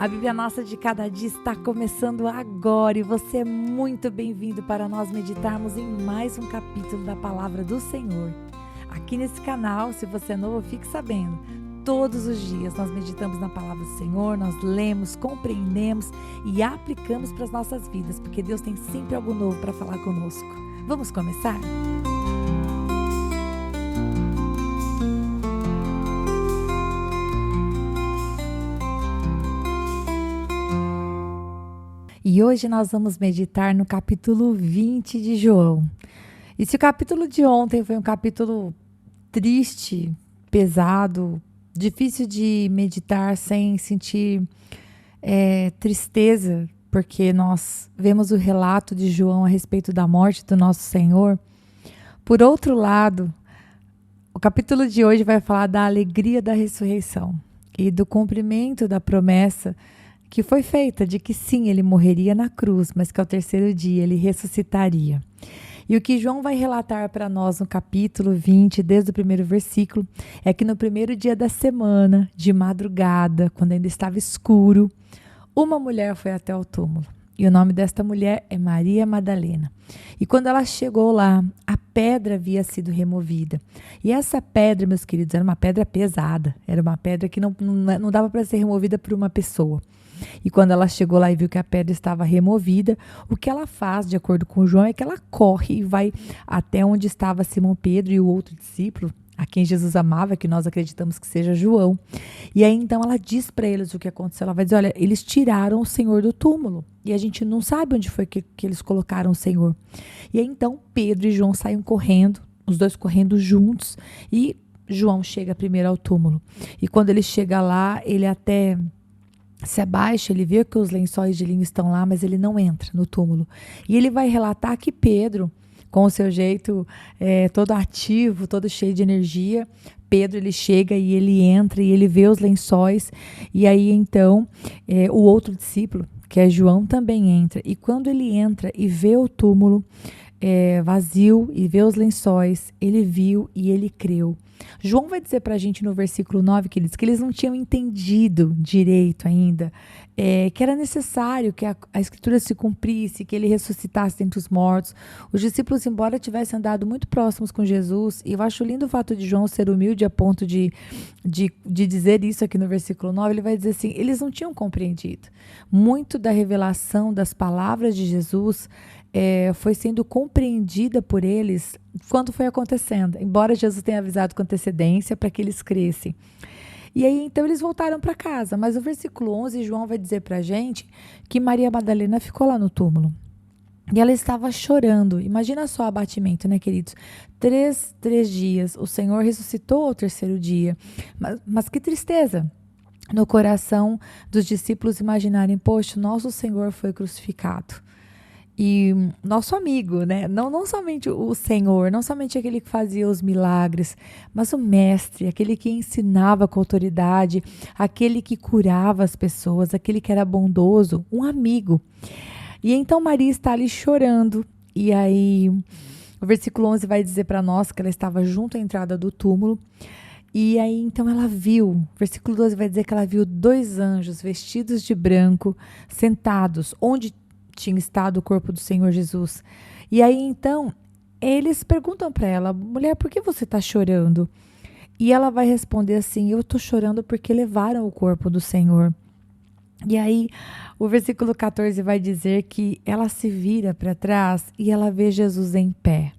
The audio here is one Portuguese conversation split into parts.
A Bíblia Nossa de Cada Dia está começando agora e você é muito bem-vindo para nós meditarmos em mais um capítulo da Palavra do Senhor. Aqui nesse canal, se você é novo, fique sabendo, todos os dias nós meditamos na Palavra do Senhor, nós lemos, compreendemos e aplicamos para as nossas vidas, porque Deus tem sempre algo novo para falar conosco. Vamos começar? E hoje nós vamos meditar no capítulo 20 de João. E se o capítulo de ontem foi um capítulo triste, pesado, difícil de meditar sem sentir tristeza, porque nós vemos o relato de João a respeito da morte do nosso Senhor. Por outro lado, o capítulo de hoje vai falar da alegria da ressurreição e do cumprimento da promessa que foi feita de que sim, ele morreria na cruz, mas que ao terceiro dia ele ressuscitaria. E o que João vai relatar para nós no capítulo 20, desde o primeiro versículo, é que no primeiro dia da semana, de madrugada, quando ainda estava escuro, uma mulher foi até o túmulo. E o nome desta mulher é Maria Madalena. E quando ela chegou lá, a pedra havia sido removida. E essa pedra, meus queridos, era uma pedra pesada. Era uma pedra que não dava para ser removida por uma pessoa. E quando ela chegou lá e viu que a pedra estava removida, o que ela faz, de acordo com João, é que ela corre e vai até onde estava Simão Pedro e o outro discípulo, a quem Jesus amava, que nós acreditamos que seja João. E aí então ela diz para eles o que aconteceu. Ela vai dizer, olha, eles tiraram o Senhor do túmulo e a gente não sabe onde foi que eles colocaram o Senhor. E aí então Pedro e João saem correndo, os dois correndo juntos, e João chega primeiro ao túmulo. E quando ele chega lá, ele até se abaixa, ele vê que os lençóis de linho estão lá, mas ele não entra no túmulo. E ele vai relatar que Pedro, com o seu jeito todo ativo, todo cheio de energia, Pedro ele chega e ele entra e ele vê os lençóis. E aí então o outro discípulo, que é João, também entra. E quando ele entra e vê o túmulo vazio e vê os lençóis, ele viu e ele creu. João vai dizer para a gente no versículo 9 que eles não tinham entendido direito ainda, que era necessário que a escritura se cumprisse, que ele ressuscitasse dentre os mortos. Os discípulos, embora tivessem andado muito próximos com Jesus, e eu acho lindo o fato de João ser humilde a ponto de dizer isso aqui no versículo 9, ele vai dizer assim, eles não tinham compreendido. Muito da revelação das palavras de Jesus foi sendo compreendida por eles quando foi acontecendo, embora Jesus tenha avisado com antecedência para que eles crescem. E aí, então, eles voltaram para casa, mas o versículo 11, João vai dizer para a gente que Maria Madalena ficou lá no túmulo. E ela estava chorando. Imagina só o abatimento, né, queridos? Três dias, o Senhor ressuscitou ao terceiro dia. Mas que tristeza no coração dos discípulos imaginarem, poxa, nosso Senhor foi crucificado. E nosso amigo, né? Não somente o Senhor, não somente aquele que fazia os milagres, mas o mestre, aquele que ensinava com autoridade, aquele que curava as pessoas, aquele que era bondoso, um amigo. E então Maria está ali chorando, e aí o versículo 11 vai dizer para nós que ela estava junto à entrada do túmulo, e aí então ela viu, versículo 12 vai dizer que ela viu 2 anjos vestidos de branco, sentados, onde tinha estado o corpo do Senhor Jesus. E aí então eles perguntam para ela, mulher, por que você está chorando? E ela vai responder assim, eu estou chorando porque levaram o corpo do Senhor. E aí o versículo 14 vai dizer que ela se vira para trás e ela vê Jesus em pé.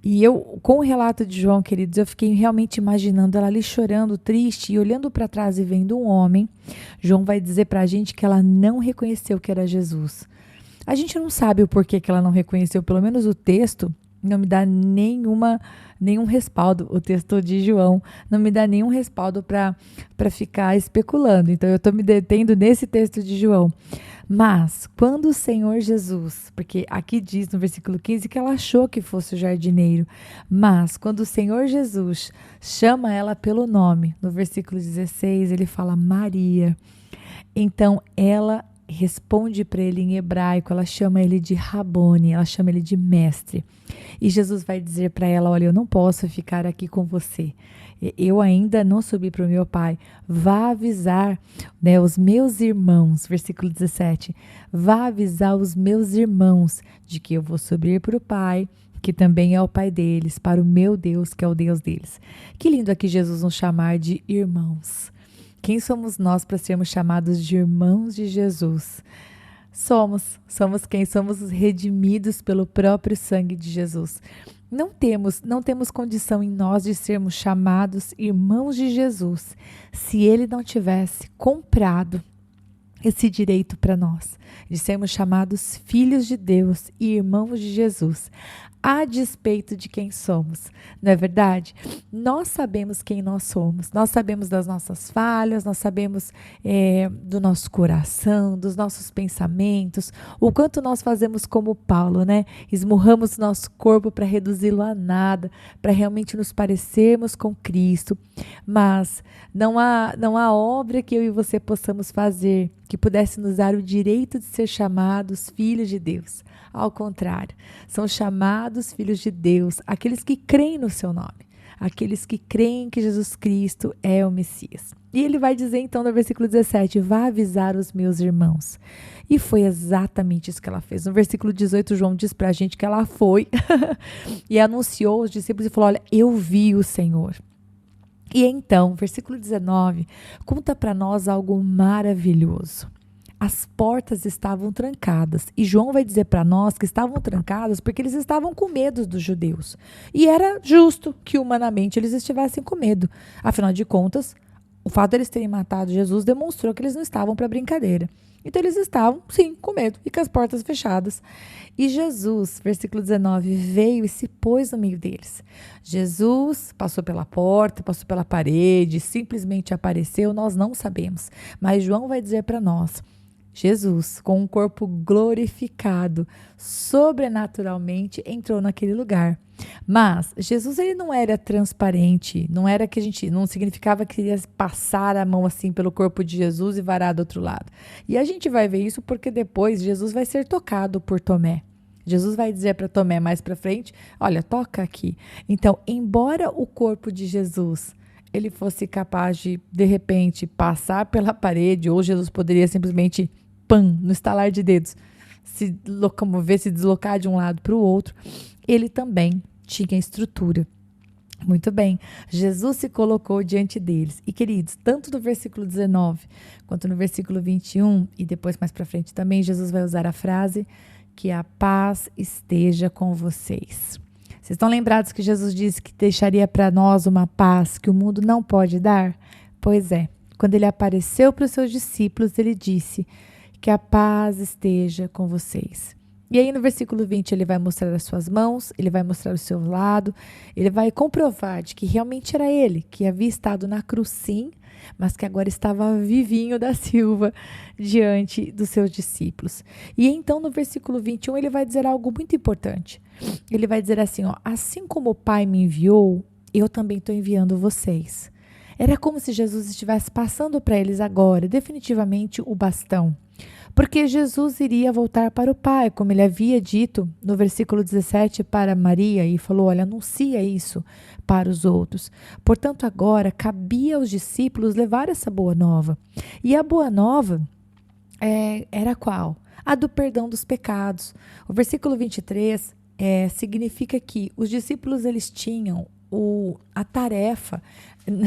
E eu, com o relato de João, queridos, eu fiquei realmente imaginando ela ali chorando, triste, e olhando para trás e vendo um homem. João vai dizer para a gente que ela não reconheceu que era Jesus. A gente não sabe o porquê que ela não reconheceu, pelo menos o texto não me dá nenhum respaldo, o texto de João não me dá nenhum respaldo para ficar especulando. Então eu estou me detendo nesse texto de João. Mas quando o Senhor Jesus, porque aqui diz no versículo 15 que ela achou que fosse o jardineiro, mas quando o Senhor Jesus chama ela pelo nome, no versículo 16 ele fala Maria, então ela responde para ele em hebraico, ela chama ele de Rabone, ela chama ele de mestre. E Jesus vai dizer para ela, olha, eu não posso ficar aqui com você. Eu ainda não subi para o meu pai. Vá avisar, né, os meus irmãos, versículo 17. Vá avisar os meus irmãos de que eu vou subir para o pai, que também é o pai deles, para o meu Deus, que é o Deus deles. Que lindo aqui Jesus nos chamar de irmãos. Quem somos nós para sermos chamados de irmãos de Jesus? Somos quem? Somos os redimidos pelo próprio sangue de Jesus. Não temos condição em nós de sermos chamados irmãos de Jesus se ele não tivesse comprado esse direito para nós, de sermos chamados filhos de Deus e irmãos de Jesus, a despeito de quem somos, não é verdade? Nós sabemos quem nós somos, nós sabemos das nossas falhas, nós sabemos do nosso coração, dos nossos pensamentos, o quanto nós fazemos como Paulo, né? Esmurramos nosso corpo para reduzi-lo a nada, para realmente nos parecermos com Cristo, mas não há obra que eu e você possamos fazer que pudesse nos dar o direito de ser chamados filhos de Deus. Ao contrário, são chamados filhos de Deus aqueles que creem no seu nome, aqueles que creem que Jesus Cristo é o Messias. E ele vai dizer então no versículo 17, vá avisar os meus irmãos. E foi exatamente isso que ela fez. No versículo 18, João diz pra gente que ela foi e anunciou aos discípulos e falou, olha, eu vi o Senhor. E então, versículo 19, conta para nós algo maravilhoso. As portas estavam trancadas. E João vai dizer para nós que estavam trancadas porque eles estavam com medo dos judeus. E era justo que humanamente eles estivessem com medo. Afinal de contas, o fato de eles terem matado Jesus demonstrou que eles não estavam para brincadeira. Então eles estavam, sim, com medo e com as portas fechadas. E Jesus, versículo 19, veio e se pôs no meio deles. Jesus passou pela porta, passou pela parede, simplesmente apareceu, nós não sabemos. Mas João vai dizer para nós, Jesus, com um corpo glorificado, sobrenaturalmente entrou naquele lugar. Mas Jesus ele não era transparente, não significava que ia passar a mão assim pelo corpo de Jesus e varar do outro lado. E a gente vai ver isso porque depois Jesus vai ser tocado por Tomé. Jesus vai dizer para Tomé mais para frente, olha, toca aqui. Então, embora o corpo de Jesus ele fosse capaz de repente, passar pela parede, ou Jesus poderia simplesmente, no estalar de dedos, se locomover, se deslocar de um lado para o outro, ele também tinha estrutura. Muito bem, Jesus se colocou diante deles. E, queridos, tanto no versículo 19, quanto no versículo 21, e depois mais para frente também, Jesus vai usar a frase, que a paz esteja com vocês. Vocês estão lembrados que Jesus disse que deixaria para nós uma paz que o mundo não pode dar? Pois é, quando ele apareceu para os seus discípulos, ele disse que a paz esteja com vocês. E aí no versículo 20 ele vai mostrar as suas mãos, ele vai mostrar o seu lado, ele vai comprovar de que realmente era ele, que havia estado na cruz sim, mas que agora estava vivinho da Silva diante dos seus discípulos. E então no versículo 21 ele vai dizer algo muito importante. Ele vai dizer assim, ó, assim como o Pai me enviou, eu também estou enviando vocês. Era como se Jesus estivesse passando para eles agora, definitivamente, o bastão. Porque Jesus iria voltar para o Pai, como ele havia dito no versículo 17 para Maria, e falou, olha, anuncia isso para os outros. Portanto, agora cabia aos discípulos levar essa boa nova. E a boa nova era qual? A do perdão dos pecados. O versículo 23 significa que os discípulos eles tinham a tarefa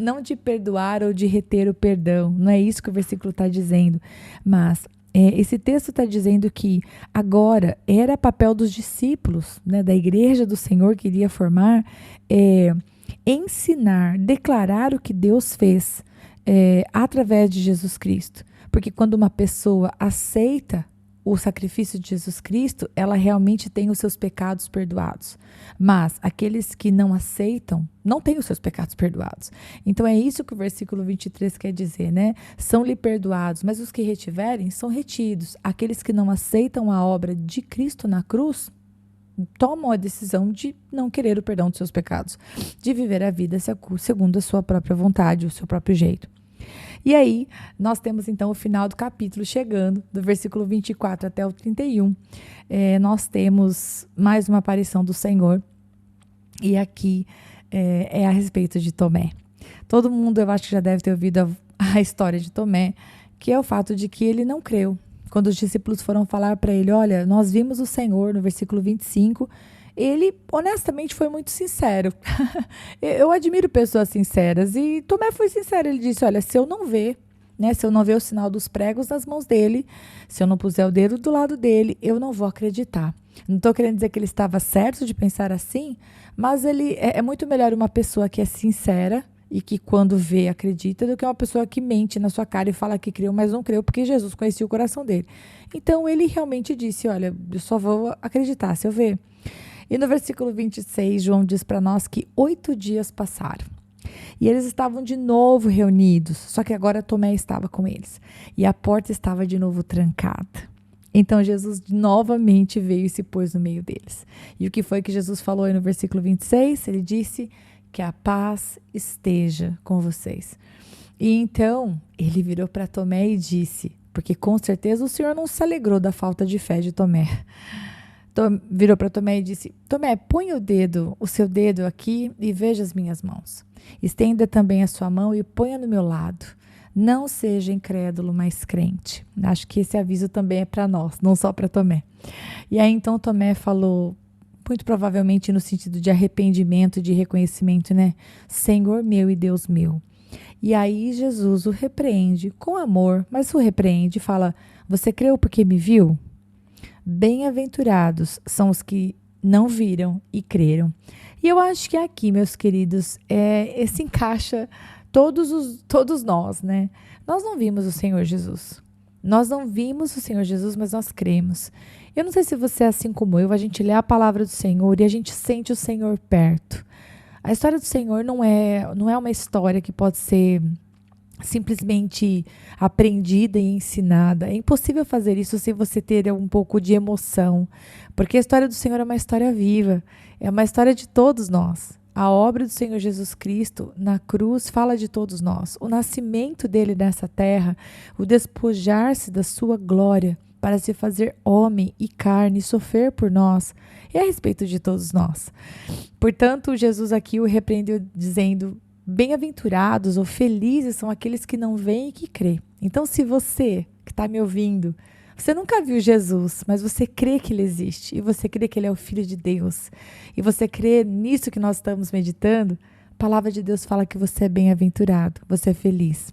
não de perdoar ou de reter o perdão, não é isso que o versículo está dizendo, mas esse texto está dizendo que agora era papel dos discípulos, né, da igreja do Senhor que iria formar, ensinar, declarar o que Deus fez através de Jesus Cristo, porque quando uma pessoa aceita o sacrifício de Jesus Cristo, ela realmente tem os seus pecados perdoados. Mas aqueles que não aceitam, não têm os seus pecados perdoados. Então é isso que o versículo 23 quer dizer, né? São-lhe perdoados, mas os que retiverem são retidos. Aqueles que não aceitam a obra de Cristo na cruz, tomam a decisão de não querer o perdão dos seus pecados, de viver a vida segundo a sua própria vontade, o seu próprio jeito. E aí, nós temos então o final do capítulo chegando, do versículo 24 até o 31. Nós temos mais uma aparição do Senhor, e aqui é a respeito de Tomé. Todo mundo, eu acho que já deve ter ouvido a história de Tomé, que é o fato de que ele não creu. Quando os discípulos foram falar para ele, olha, nós vimos o Senhor, no versículo 25, ele honestamente foi muito sincero. Eu admiro pessoas sinceras, e Tomé foi sincero, ele disse, olha, se eu não ver, né, se eu não ver o sinal dos pregos nas mãos dele, se eu não puser o dedo do lado dele, eu não vou acreditar. Não estou querendo dizer que ele estava certo de pensar assim, mas ele é muito melhor uma pessoa que é sincera e que quando vê acredita, do que uma pessoa que mente na sua cara e fala que creu, mas não creu, porque Jesus conhecia o coração dele. Então ele realmente disse, olha, eu só vou acreditar se eu ver. E no versículo 26, João diz para nós que 8 dias passaram. E eles estavam de novo reunidos, só que agora Tomé estava com eles. E a porta estava de novo trancada. Então Jesus novamente veio e se pôs no meio deles. E o que foi que Jesus falou aí no versículo 26? Ele disse que a paz esteja com vocês. E então ele virou para Tomé e disse, porque com certeza o Senhor não se alegrou da falta de fé de Tomé. Virou para Tomé e disse, Tomé, põe o seu dedo aqui e veja as minhas mãos. Estenda também a sua mão e ponha no meu lado. Não seja incrédulo, mas crente. Acho que esse aviso também é para nós, não só para Tomé. E aí então Tomé falou, muito provavelmente no sentido de arrependimento, de reconhecimento, né? Senhor meu e Deus meu. E aí Jesus o repreende com amor, mas o repreende e fala, você creu porque me viu? Bem-aventurados são os que não viram e creram. E eu acho que aqui, meus queridos, se encaixa todos nós, né? Nós não vimos o Senhor Jesus. Nós não vimos o Senhor Jesus, mas nós cremos. Eu não sei se você é assim como eu, a gente lê a palavra do Senhor e a gente sente o Senhor perto. A história do Senhor não é uma história que pode ser simplesmente aprendida e ensinada. É impossível fazer isso sem você ter um pouco de emoção, porque a história do Senhor é uma história viva, é uma história de todos nós. A obra do Senhor Jesus Cristo na cruz fala de todos nós. O nascimento dele nessa terra, o despojar-se da sua glória para se fazer homem e carne e sofrer por nós, é a respeito de todos nós. Portanto, Jesus aqui o repreendeu dizendo, bem-aventurados ou felizes são aqueles que não veem e que crê. Então, se você que está me ouvindo, você nunca viu Jesus, mas você crê que ele existe, e você crê que ele é o Filho de Deus, e você crê nisso que nós estamos meditando, a palavra de Deus fala que você é bem-aventurado, você é feliz.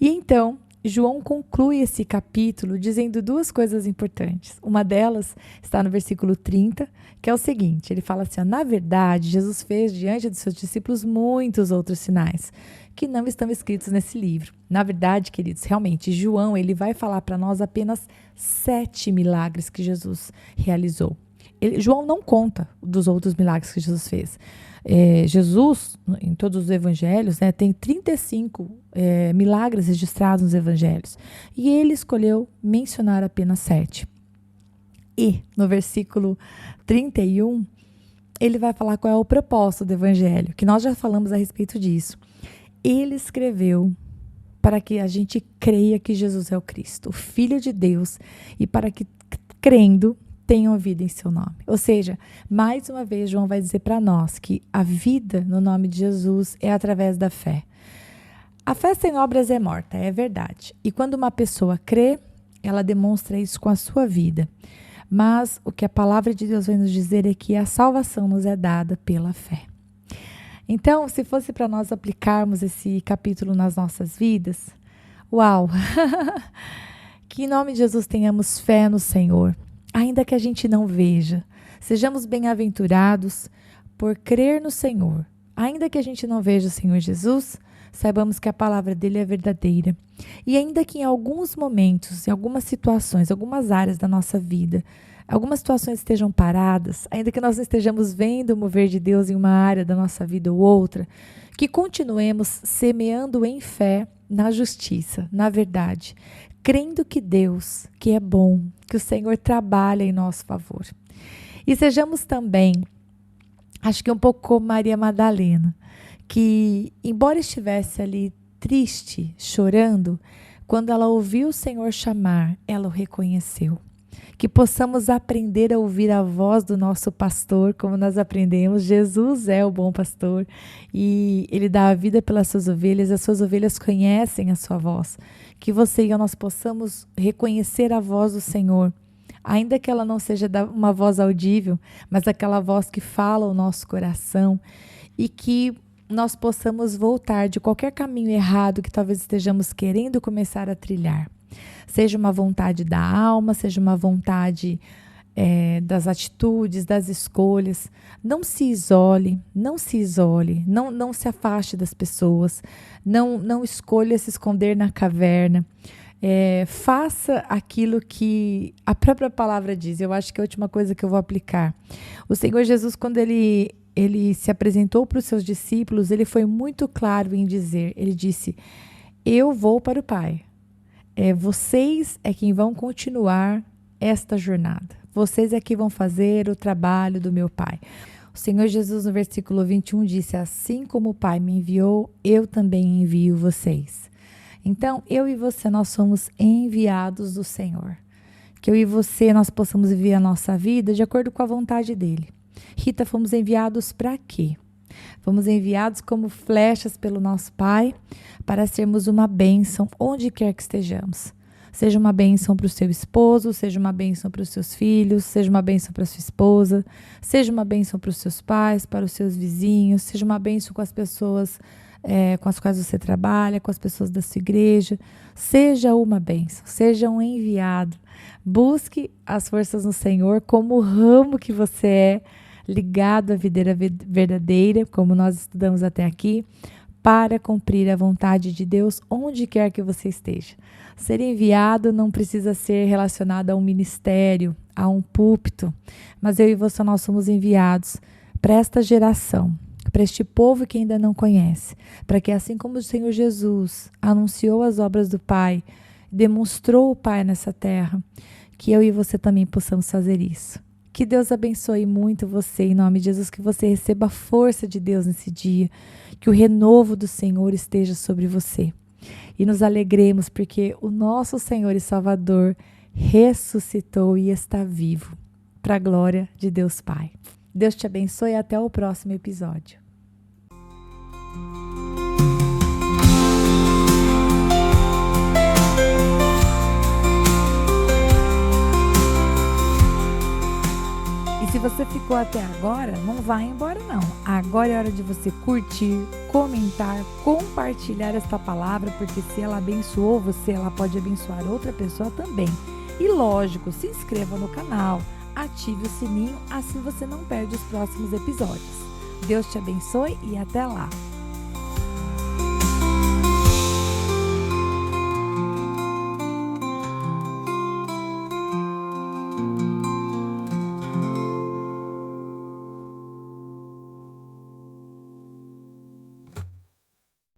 E então, João conclui esse capítulo dizendo duas coisas importantes. Uma delas está no versículo 30, que é o seguinte, ele fala assim, na verdade, Jesus fez diante dos seus discípulos muitos outros sinais, que não estão escritos nesse livro. Na verdade, queridos, realmente, João ele vai falar para nós apenas 7 milagres que Jesus realizou. João não conta dos outros milagres que Jesus fez. Jesus, em todos os evangelhos, né, tem 35 milagres registrados nos evangelhos. E ele escolheu mencionar apenas 7. E no versículo 31, ele vai falar qual é o propósito do evangelho, que nós já falamos a respeito disso. Ele escreveu para que a gente creia que Jesus é o Cristo, o Filho de Deus, e para que, crendo, tenham vida em seu nome. Ou seja, mais uma vez, João vai dizer para nós que a vida no nome de Jesus é através da fé. A fé sem obras é morta, é verdade. E quando uma pessoa crê, ela demonstra isso com a sua vida. Mas o que a palavra de Deus vai nos dizer é que a salvação nos é dada pela fé. Então, se fosse para nós aplicarmos esse capítulo nas nossas vidas, uau! Que em nome de Jesus tenhamos fé no Senhor, ainda que a gente não veja. Sejamos bem-aventurados por crer no Senhor. Ainda que a gente não veja o Senhor Jesus, saibamos que a palavra dele é verdadeira. E ainda que em alguns momentos, em algumas situações, algumas áreas da nossa vida, algumas situações estejam paradas, ainda que nós não estejamos vendo o mover de Deus em uma área da nossa vida ou outra, que continuemos semeando em fé na justiça, na verdade, crendo que Deus, que é bom, que o Senhor trabalha em nosso favor. E sejamos também, acho que um pouco como Maria Madalena, que embora estivesse ali triste, chorando, quando ela ouviu o Senhor chamar, ela o reconheceu. Que possamos aprender a ouvir a voz do nosso pastor, como nós aprendemos. Jesus é o bom pastor e ele dá a vida pelas suas ovelhas, as suas ovelhas conhecem a sua voz. Que você e eu nós possamos reconhecer a voz do Senhor, ainda que ela não seja uma voz audível, mas aquela voz que fala o nosso coração, e que nós possamos voltar de qualquer caminho errado que talvez estejamos querendo começar a trilhar. Seja uma vontade da alma, seja uma vontade das atitudes, das escolhas. Não se isole, não se afaste das pessoas, não escolha se esconder na caverna. Faça aquilo que a própria palavra diz. Eu acho que é a última coisa que eu vou aplicar. O Senhor Jesus, quando ele se apresentou para os seus discípulos, ele foi muito claro em dizer, ele disse: eu vou para o Pai. Vocês é quem vão continuar esta jornada. Vocês é que vão fazer o trabalho do meu Pai. O Senhor Jesus, no versículo 21, disse: assim como o Pai me enviou, eu também envio vocês. Então, eu e você, nós somos enviados do Senhor. Que eu e você, nós possamos viver a nossa vida de acordo com a vontade dEle. Rita, fomos enviados para quê? Fomos enviados como flechas pelo nosso Pai para sermos uma bênção onde quer que estejamos. Seja uma bênção para o seu esposo, seja uma bênção para os seus filhos, seja uma bênção para a sua esposa, seja uma bênção para os seus pais, para os seus vizinhos, seja uma bênção com as pessoas com as quais você trabalha, com as pessoas da sua igreja. Seja uma bênção, seja um enviado. Busque as forças no Senhor como o ramo que você é, ligado à videira verdadeira, como nós estudamos até aqui, para cumprir a vontade de Deus onde quer que você esteja. Ser enviado não precisa ser relacionado a um ministério, a um púlpito, mas eu e você, nós somos enviados para esta geração, para este povo que ainda não conhece, para que assim como o Senhor Jesus anunciou as obras do Pai, demonstrou o Pai nessa terra, que eu e você também possamos fazer isso. Que Deus abençoe muito você, em nome de Jesus, que você receba a força de Deus nesse dia, que o renovo do Senhor esteja sobre você. E nos alegremos porque o nosso Senhor e Salvador ressuscitou e está vivo, para a glória de Deus Pai. Deus te abençoe e até o próximo episódio. Se você ficou até agora, não vai embora não. Agora é hora de você curtir, comentar, compartilhar esta palavra, porque se ela abençoou você, ela pode abençoar outra pessoa também. E lógico, se inscreva no canal, ative o sininho, assim você não perde os próximos episódios. Deus te abençoe e até lá!